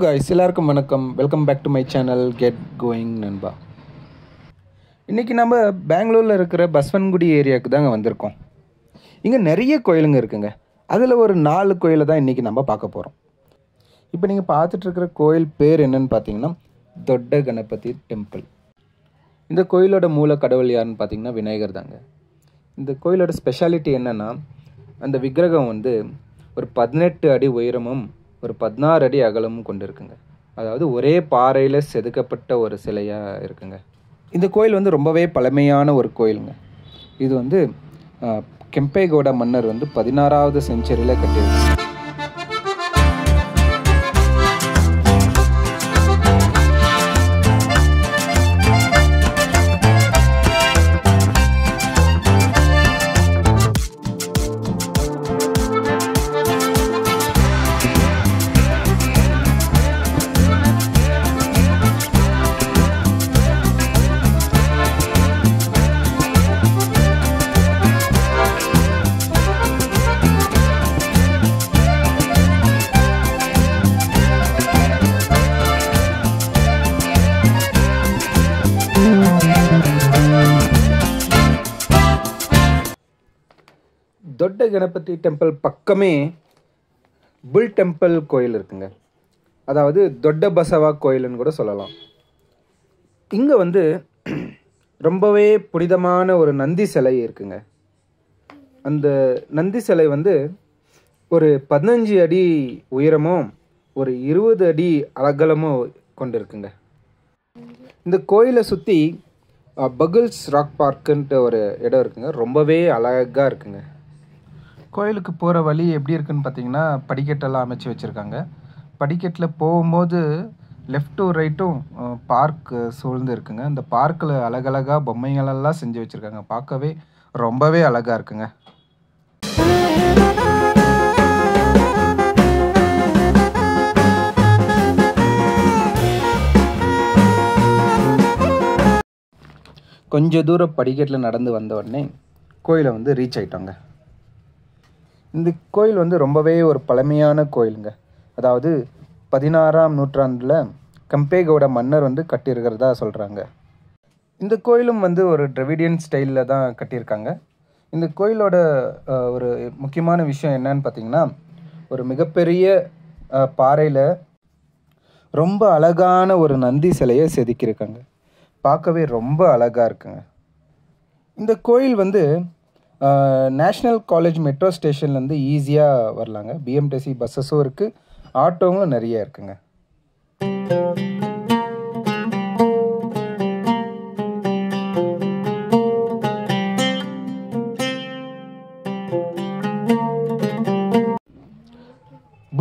guys, எல்லாருக்கும் வணக்கம். Welcome back to my channel get going நண்பா. இன்றைக்கி நம்ம பெங்களூரில் இருக்கிற பஸ்வன்குடி ஏரியாவுக்கு தாங்க வந்திருக்கோம். இங்கே நிறைய கோயிலுங்க இருக்குங்க. அதில் ஒரு 4 கோயிலை தான் இன்றைக்கி நம்ம பார்க்க போகிறோம். இப்போ நீங்கள் பார்த்துட்ருக்கிற கோயில் பேர் என்னன்னு பார்த்தீங்கன்னா தொட்ட கணபதி டெம்பிள். இந்த கோயிலோட மூல கடவுள் யாருன்னு பார்த்தீங்கன்னா விநாயகர் தாங்க. இந்த கோயிலோட ஸ்பெஷாலிட்டி என்னென்னா, அந்த விக்கிரகம் ஒரு 18 அடி உயரமும் ஒரு 16 அடி அகலமும் கொண்டு இருக்குங்க. அதாவது ஒரே பாறையில் செதுக்கப்பட்ட ஒரு சிலையாக இருக்குங்க. இந்த கோயில் ரொம்பவே பழமையான ஒரு கோயிலுங்க. இது கெம்பேகவுடா மன்னர் 16வது செஞ்சுரியில் கட்டியிருக்காங்க. தொட்ட கணபதி டெம்பிள் பக்கமே புல் டெம்பிள் கோயில் இருக்குங்க. அதாவது தொட்ட பசவா கோயில்னு கூட சொல்லலாம். இங்கே ரொம்பவே புனிதமான ஒரு நந்தி சிலை இருக்குங்க. அந்த நந்தி சிலை ஒரு 15 அடி உயரமும் ஒரு 20 அடி அகலமும் கொண்டு இருக்குங்க. இந்த கோயிலை சுற்றி பகுல்ஸ் ராக் பார்க்குன்ட்டு ஒரு இடம் இருக்குங்க. ரொம்பவே அழகாக இருக்குங்க. கோயிலுக்கு போகிற வழி எப்படி இருக்குன்னு பார்த்தீங்கன்னா, படிக்கட்டெல்லாம் அமைச்சு வச்சுருக்காங்க. படிக்கட்டில் போகும்போது லெஃப்ட்டும் ரைட்டும் பார்க் சூழ்ந்து இருக்குங்க. அந்த பார்க்கில் அழகழகாக பொம்மைகளெல்லாம் செஞ்சு வச்சுருக்காங்க. பார்க்கவே ரொம்பவே அழகாக இருக்குங்க. கொஞ்சம் தூரம் படிக்கட்டில் நடந்து வந்த உடனே கோயிலை ரீச் ஆகிட்டோங்க. இந்த கோயில் ரொம்பவே ஒரு பழமையான கோயிலுங்க. அதாவது 16ஆம் நூற்றாண்டில் கெம்பேகவுடா மன்னர் கட்டியிருக்கிறதா சொல்கிறாங்க. இந்த கோயிலும் ஒரு டிராவிடியன் ஸ்டைலில் தான் கட்டியிருக்காங்க. இந்த கோயிலோட ஒரு முக்கியமான விஷயம் என்னன்னு பார்த்தீங்கன்னா, ஒரு மிகப்பெரிய பாறையில் ரொம்ப அழகான ஒரு நந்தி சிலையை செதுக்கியிருக்காங்க. பார்க்கவே ரொம்ப அழகாக இருக்குங்க. இந்த கோயில் நேஷ்னல் காலேஜ் மெட்ரோ ஸ்டேஷன்லேருந்து ஈஸியாக வரலாங்க. பிஎம்டிசி பஸ்ஸஸும் இருக்குது, ஆட்டோவும் நிறைய இருக்குங்க.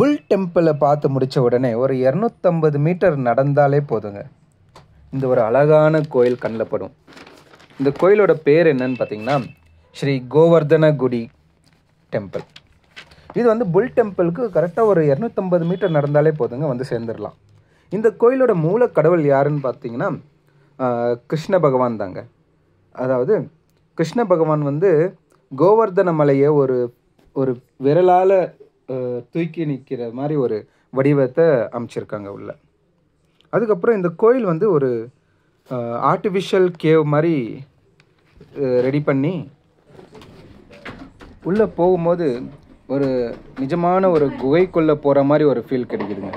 புல் டெம்பிளை பார்த்து முடித்த உடனே ஒரு 250 மீட்டர் நடந்தாலே போதுங்க, இந்த ஒரு அழகான கோயில் கண்ணில் படும். இந்த கோயிலோட பேர் என்னன்னு பார்த்தீங்கன்னா ஸ்ரீ கோவர்தனகுடி டெம்பிள். இது புல் டெம்பிளுக்கு கரெக்டாக ஒரு 250 மீட்டர் நடந்தாலே போதுங்க, சேர்ந்துடலாம். இந்த கோயிலோட மூல கடவுள் யாருன்னு பார்த்தீங்கன்னா கிருஷ்ண பகவான் தாங்க. அதாவது கிருஷ்ண பகவான் கோவர்தன மலையை ஒரு விரலால் தூக்கி நிற்கிற மாதிரி ஒரு வடிவத்தை அமைச்சிருக்காங்க உள்ள. அதுக்கப்புறம் இந்த கோயில் ஒரு ஆர்டிஃபிஷியல் கேவ் மாதிரி ரெடி பண்ணி உள்ளே போகும்போது ஒரு நிஜமான ஒரு குகைக்குள்ளே போகிற மாதிரி ஒரு ஃபீல் கிடைக்குதுங்க.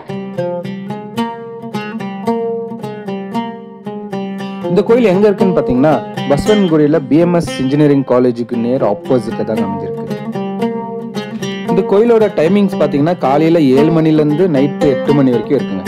இந்த கோயில் எங்கே இருக்குன்னு பார்த்தீங்கன்னா பஸ்வன்குடியில் பிஎம்எஸ் இன்ஜினியரிங் காலேஜுக்கு நேர் ஆப்போசிட்டில் தான் அமைஞ்சிருக்கு. இந்த கோயிலோட டைமிங்ஸ் பார்த்தீங்கன்னா காலையில் 7 மணிலேருந்து நைட்டு 8 மணி வரைக்கும் இருக்குங்க.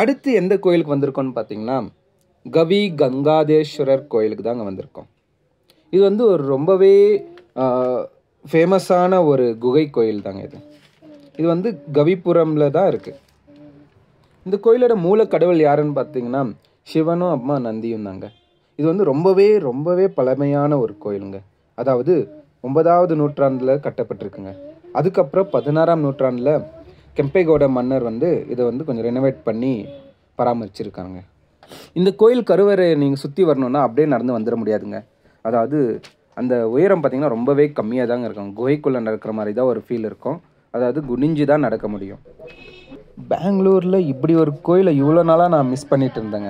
அடுத்து எந்த கோயிலுக்கு வந்திருக்கோன்னு பார்த்தீங்கன்னா கவி கங்காதேஸ்வரர் கோயிலுக்கு தாங்க வந்திருக்கோம். இது ஒரு ரொம்பவே ஃபேமஸான ஒரு குகை கோயில் தாங்க இது. இது வந்து கவிபுரமில் தான் இருக்குது. இந்த கோயிலோட மூல கடவுள் யாருன்னு பார்த்தீங்கன்னா சிவனும் அம்மா நந்தியும் தாங்க. இது வந்து ரொம்பவே பழமையான ஒரு கோயிலுங்க. அதாவது 9வது நூற்றாண்டில் கட்டப்பட்டிருக்குங்க. அதுக்கப்புறம் 16ஆம் நூற்றாண்டில் கெம்பேகவுட மன்னர் வந்து இதை வந்து கொஞ்சம் ரெனோவேட் பண்ணி பராமரிச்சிருக்காங்க. இந்த கோயில் கருவறை நீங்கள் சுற்றி வரணுன்னா அப்படியே நடந்து வந்துட முடியாதுங்க. அதாவது அந்த உயரம் பார்த்திங்கன்னா ரொம்பவே கம்மியாக தாங்க இருக்கும். குகைக்குள்ளே நடக்கிற மாதிரி தான் ஒரு ஃபீல் இருக்கும். அதாவது குனிஞ்சு தான் நடக்க முடியும். பெங்களூரில் இப்படி ஒரு கோயிலை இவ்வளோ நாளாக நான் மிஸ் பண்ணிட்டு இருந்தேங்க.